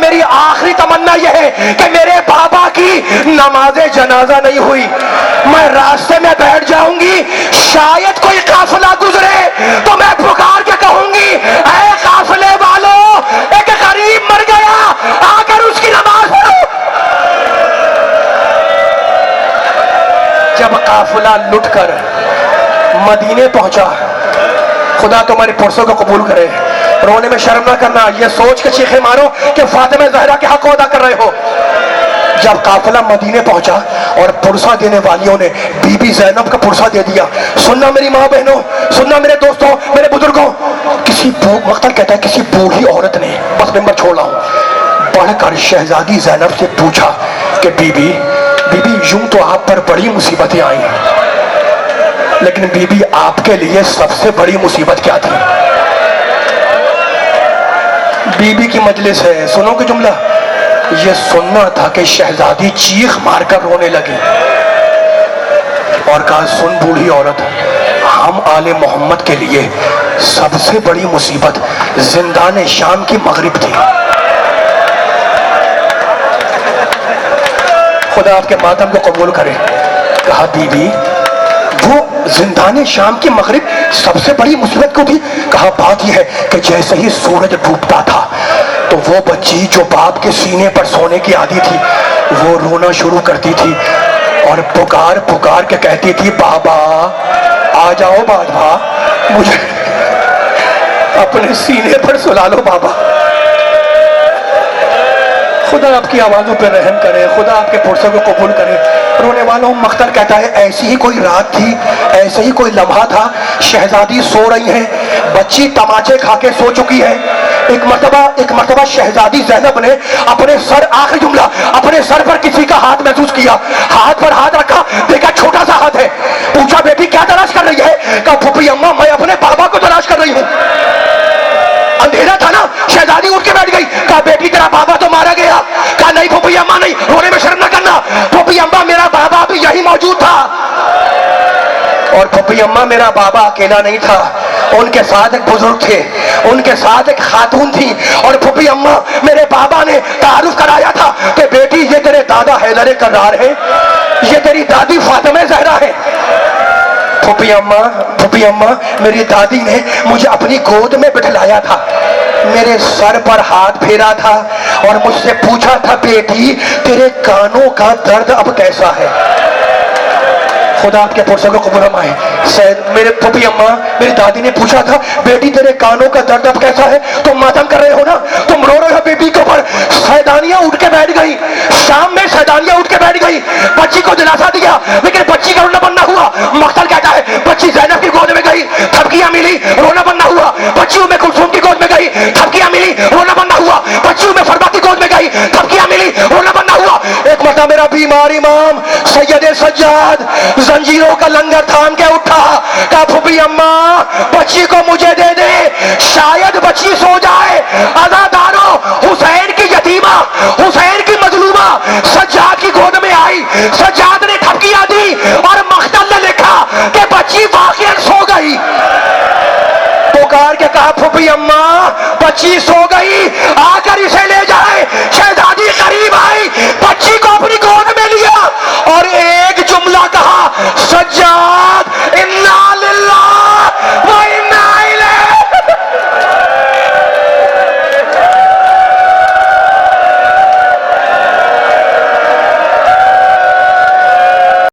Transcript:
मेरी आखिरी तमन्ना यह है कि मेरे बाबा की नमाज़े जनाजा नहीं हुई, मैं रास्ते में बैठ जाऊंगी, शायद कोई काफिला गुजरे तो मैं पुकार के कहूंगी, ऐ काफिले वालों, एक गरीब मर गया, आकर उसकी नमाज पढ़ो। जब काफिला लुटकर मदीने पहुंचा, खुदा तुम्हारी पुरसों को कबूल करे, रोने में शर्म ना करना, ये सोच के चीखे मारो कि फातिमा ज़हरा के हक अदा कर रहे हो। जब काफिला मदीने पहुंचा और पुरसा देने वालियों ने बीबी ज़ैनब का पुरसा दे दिया, सुनना मेरी माँ बहनों, सुनना मेरे दोस्तों, मेरे बुजुर्गों, किसी मख्तर कहता है किसी बूढ़ी औरत ने, बस मेंबर छोड़ रहा हूं, बढ़कर शहजादी ज़ैनब से पूछा कि बीबी बीबी यूं तो आप पर बड़ी मुसीबतें आई हैं, लेकिन बीबी आपके लिए सबसे बड़ी मुसीबत क्या थी? बीबी की मजलिस है, सुनोगे जुमला? ये सुनना था कि शहजादी चीख मारकर रोने लगी और कहा, सुन बूढ़ी औरत, हम आले मोहम्मद के लिए सबसे बड़ी मुसीबत जिंदान शाम की मगरिब थी। खुदा आपके मातम को कबूल करे। कहा, बीबी वो जिंदान शाम की मगरिब सबसे बड़ी मुसीबत क्यों थी? कहा, बात यह है कि जैसे ही सूरज डूबता था तो वो बच्ची जो बाप के सीने पर सोने की आदी थी वो रोना शुरू करती थी और पुकार पुकार के कहती थी, बाबा आ जाओ बाबा, मुझे अपने सीने पर सुला लो बाबा। खुदा आपकी आवाज़ों पर रहम करे, खुदा आपके पुरसों को कबूल करे। रोने वालों, मख्तर कहता है ऐसी ही कोई रात थी, ऐसे ही कोई लम्हा था, शहजादी सो रही है, बच्ची तमाचे खा के सो चुकी है। एक मर्तबा शहजादी ज़ैनब ने अपने सर, आखिरी जुमला, अपने सर पर किसी का हाथ महसूस किया, हाथ पर हाथ रखा, देखा छोटा सा हाथ है, पूछा बेटी क्या तलाश कर रही है? कहा, फूफी अम्मा मैं अपने बाबा को तलाश कर रही हूँ। अंधेरा था ना, शहजादी उठ के बैठ गई। कहा, बेटी तेरा बाबा तो मारा गया। कहा, नहीं फूफी अम्मा नहीं, रोने में शर्म न करना, फूफी अम्मा मेरा बाबा भी यही मौजूद था। और फूफी अम्मा मेरा बाबा अकेला नहीं था, उनके साथ एक बुजुर्ग थे, उनके साथ एक खातून थी, और फूफी अम्मा मेरे बाबा ने तारुफ कराया था कि बेटी ये तेरे दादा हैदर करार है, ये तेरी दादी फातिमा ज़हरा है। फूफी अम्मा मेरी दादी ने मुझे अपनी गोद में बिठलाया था, मेरे सर पर हाथ फेरा था और मुझसे पूछा था, बेटी तेरे कानों का दर्द अब कैसा है? खुदा आपके पुरसों को कबूल फरमाए। मेरे फूफी अम्मा, मेरी दादी ने पूछा था, बेटी तेरे कानों का दर्द अब कैसा है? तुम मातम कर रहे हो ना, तुम रो रहे हो बेबी के ऊपर। सैदानियां उठ के बैठ गई, शाम में सैदानियां उठ के बैठ गई, बच्ची को दिलासा दिया, लेकिन बच्ची का रोना बंद ना हुआ। मख्तर कहता है बच्ची ज़ैनब की गोद में गई, थपकियां मिली, रोना बंद ना हुआ। बच्ची उम्मे कुलसूम की गोद में गई, थपकियां मिली, रोना बंद ना हुआ। बच्ची उम्मे फरमा की गोद में गई, थपकियां मिली, रोना बंद ना हुआ। एक मरतबा मेरा बीमार इमाम सैयद सज्जाद जंजीरों का लंगर थाम के उठा, कहा, फूफी अम्मा बच्ची को मुझे दे दे, शायद बच्ची सो जाए। अज़ादारों, हुसैन की यतीमा, हुसैन की मजलूमा सज्जाद की गोद में आई, सज्जाद ने ठपकियां दी और मख्तर ने लिखा कि बच्ची वाक़िअन सो गई। पुकार के कहा, फूफी अम्मा बच्ची सो गई, आकर इसे ले जा।